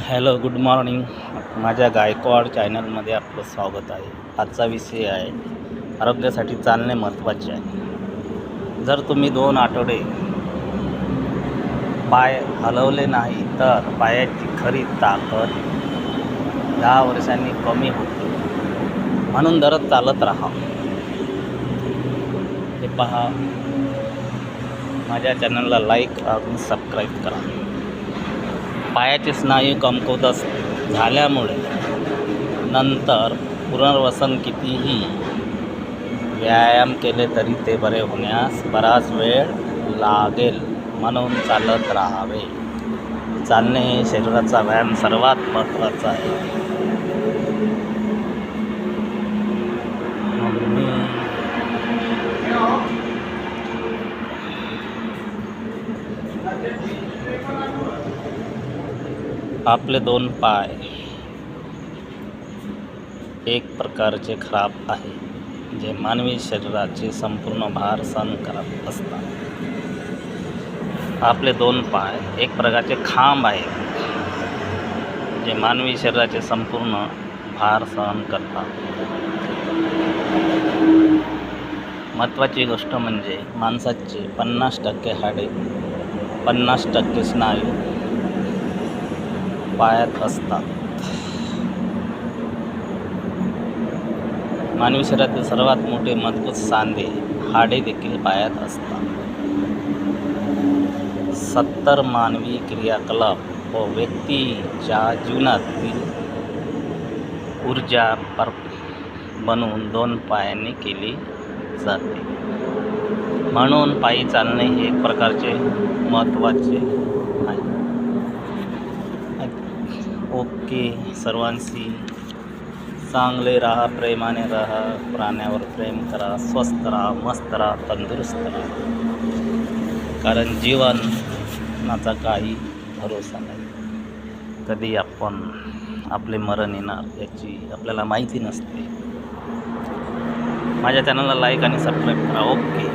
Hello, good morning. माझ्या गायकवाड चॅनलमध्ये आपलं स्वागत आहे. आजचा विषय आहे आरोग्यासाठी चालणे महत्त्वाचे आहे. जर तुम्ही 2 आठवडे पाय हलवले नाही तर पायाची खरी ताकद 10 वर्षांनी कमी होते. म्हणून दररोज चालत राहा. हे पहा, माझ्या चॅनलला लाईक आणि सबस्क्राईब करा. पायाचे स्नायू कमकुवत झाल्यामुळे नंतर पुनर्वसन कितीही व्यायाम केले तरी ते बरे होण्यास बराच वेळ लागेल. म्हणून चालत राहावे. चालणे हे शरीराचा व्यायाम सर्वात महत्त्वाचा आहे. आपले 2 पाय एक प्रकारचे खराब आहे, जे मानवी शरीराचे संपूर्ण भार सहन करत असतात. आपले 2 पाय एक प्रकारचे खांब आहेत, जे मानवी शरीराचे संपूर्ण भार सहन करतात. महत्त्वाची गोष्ट म्हणजे माणसाचे 50% हाडे, 50% स्नायू पायात असतात. मानवी शरीरातील सर्वात मोठे मजबूत सांधे हाडे देखील पायात असतात. 70 मानवी क्रियाकलाप व व्यक्तीच्या जीवनातील ऊर्जा बनवून 2 पायांनी केली जाते. म्हणून पायी चालणे हे एक प्रकारचे महत्त्वाचे आहे. ओके, सर्वांशी चांगले राहा, प्रेमाने राहा, प्राण्यावर प्रेम करा, स्वस्थ राहा, मस्त राहा, तंदुरुस्त राहा. कारण जीवनाचा काही भरोसा नाही. कधी आपले मरण येणार याची आपल्याला माहिती नसते. माझ्या चॅनलला लाईक आणि सबस्क्राईब करा. ओके.